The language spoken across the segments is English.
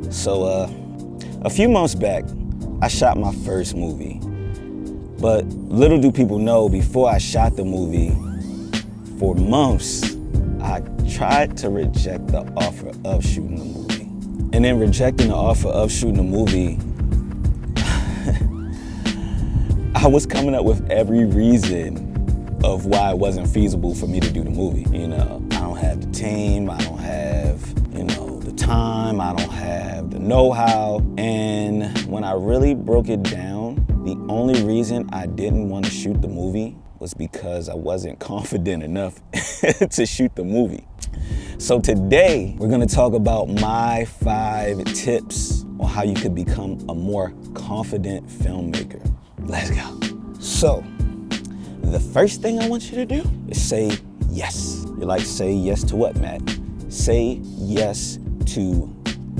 So, a few months back, I shot my first movie. But little do people know, before I shot the movie, for months, I tried to reject the offer of shooting the movie. And in rejecting the offer of shooting the movie, I was coming up with every reason of why it wasn't feasible for me to do the movie. You know, I don't have the team, I don't have, the time, I don't have the know-how. And when I really broke it down, the only reason I didn't want to shoot the movie was because I wasn't confident enough to shoot the movie. So today, we're gonna talk about my 5 tips on how you could become a more confident filmmaker. Let's go. So, the first thing I want you to do is say yes. You're like, say yes to what, Matt? Say yes to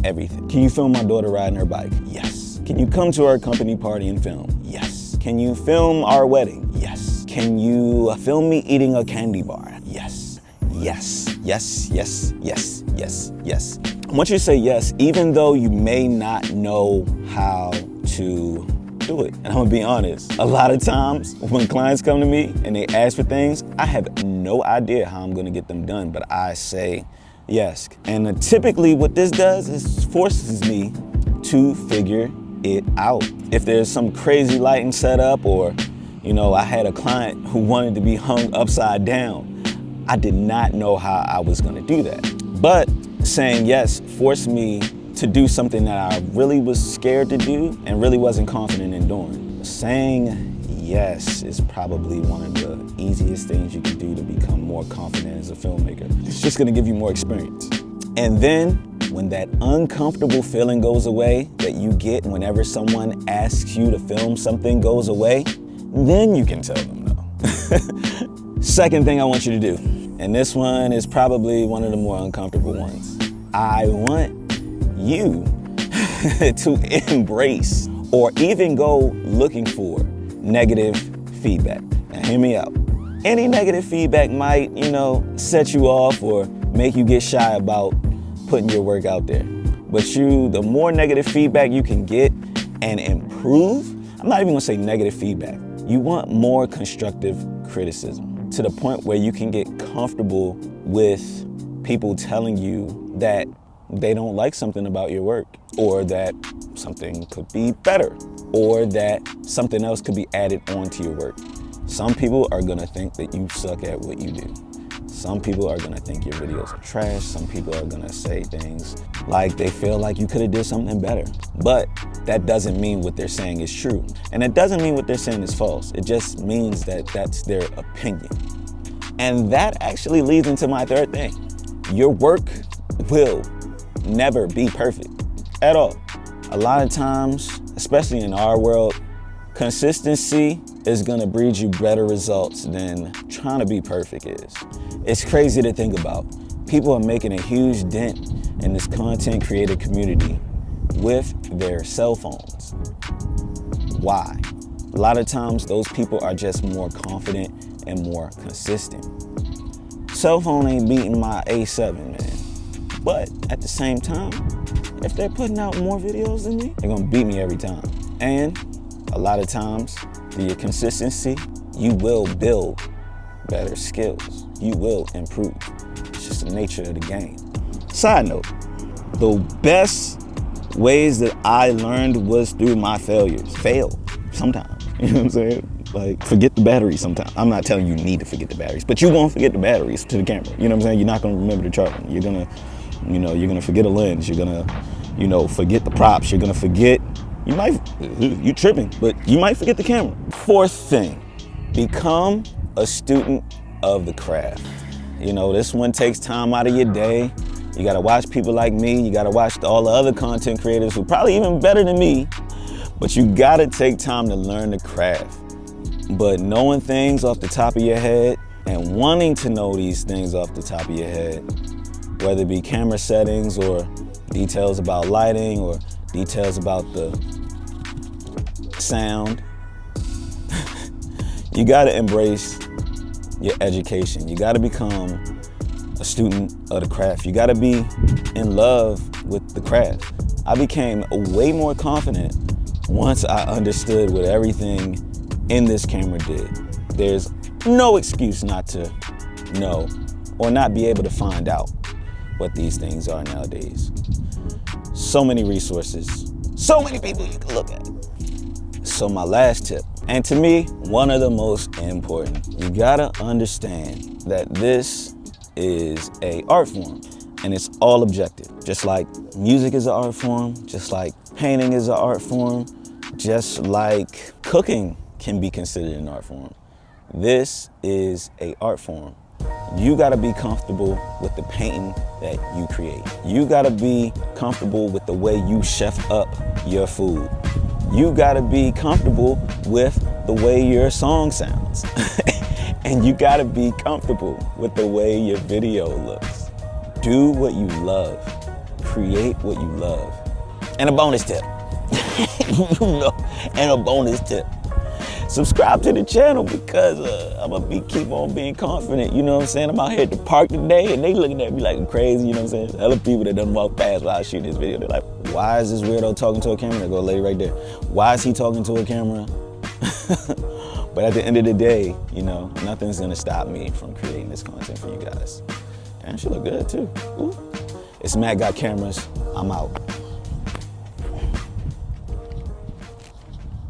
everything. Can you film my daughter riding her bike? Yes. Can you come to our company party and film? Yes. Can you film our wedding? Yes. Can you film me eating a candy bar? Yes. Yes. Yes, yes, yes, yes, yes. I want you to say yes, even though you may not know how to do it. And I'm gonna be honest, a lot of times when clients come to me and they ask for things, I have no idea how I'm gonna get them done, but I say yes. And typically what this does is forces me to figure it out. If there's some crazy lighting setup, or, I had a client who wanted to be hung upside down, I did not know how I was gonna do that. But saying yes forced me to do something that I really was scared to do and really wasn't confident in doing. Saying yes is probably one of the easiest things you can do to become more confident as a filmmaker. It's just gonna give you more experience. And then when that uncomfortable feeling goes away that you get whenever someone asks you to film something goes away, then you can tell them no. Second thing I want you to do, and this one is probably one of the more uncomfortable ones. I want you to embrace or even go looking for negative feedback. Now hear me out. Any negative feedback might, set you off or make you get shy about putting your work out there. But the more negative feedback you can get and improve, I'm not even gonna say negative feedback. You want more constructive criticism to the point where you can get comfortable with people telling you that they don't like something about your work, or that something could be better, or that something else could be added onto your work. Some people are gonna think that you suck at what you do. Some people are gonna think your videos are trash. Some people are gonna say things like they feel like you could have did something better. But that doesn't mean what they're saying is true. And it doesn't mean what they're saying is false. It just means that that's their opinion. And that actually leads into my third thing. Your work will never be perfect at all. A lot of times, especially in our world, consistency is gonna breed you better results than trying to be perfect is. It's crazy to think about. People are making a huge dent in this content creator community with their cell phones. Why? A lot of times those people are just more confident and more consistent. Cell phone ain't beating my A7, man. But at the same time, if they're putting out more videos than me, they're gonna beat me every time. And a lot of times, through your consistency, you will build better skills. You will improve. It's just the nature of the game. Side note, the best ways that I learned was through my failures. Fail sometimes, you know what I'm saying? Like, forget the batteries sometimes. I'm not telling you need to forget the batteries, but you won't forget the batteries to the camera. You know what I'm saying? You're not gonna remember the charging. You're gonna forget a lens. You're gonna, forget the props. You're gonna forget, you tripping, but you might forget the camera. Fourth thing, become a student of the craft. This one takes time out of your day. You gotta watch people like me. You gotta watch all the other content creators who are probably even better than me, but you gotta take time to learn the craft. But knowing things off the top of your head and wanting to know these things off the top of your head, whether it be camera settings or details about lighting or details about the sound, you gotta embrace your education. You gotta become a student of the craft. You gotta be in love with the craft. I became way more confident once I understood what everything in this camera did. There's no excuse not to know or not be able to find out what these things are nowadays. So many resources, so many people you can look at. So my last tip, and to me, one of the most important, you gotta understand that this is a art form and it's all objective. Just like music is an art form, just like painting is an art form, just like cooking can be considered an art form. This is an art form. You gotta be comfortable with the painting that you create. You gotta be comfortable with the way you chef up your food. You gotta be comfortable with the way your song sounds. And you gotta be comfortable with the way your video looks. Do what you love. Create what you love. And a bonus tip. And a bonus tip. Subscribe to the channel because I'm gonna keep on being confident, you know what I'm saying? I'm out here at the park today and they looking at me like crazy, you know what I'm saying? Other people that done walk past while I shoot this video, they're like, why is this weirdo talking to a camera? There go a lady right there. Why is he talking to a camera? But at the end of the day, you know, nothing's gonna stop me from creating this content for you guys. And she look good too. Ooh. It's Matt Got Cameras, I'm out.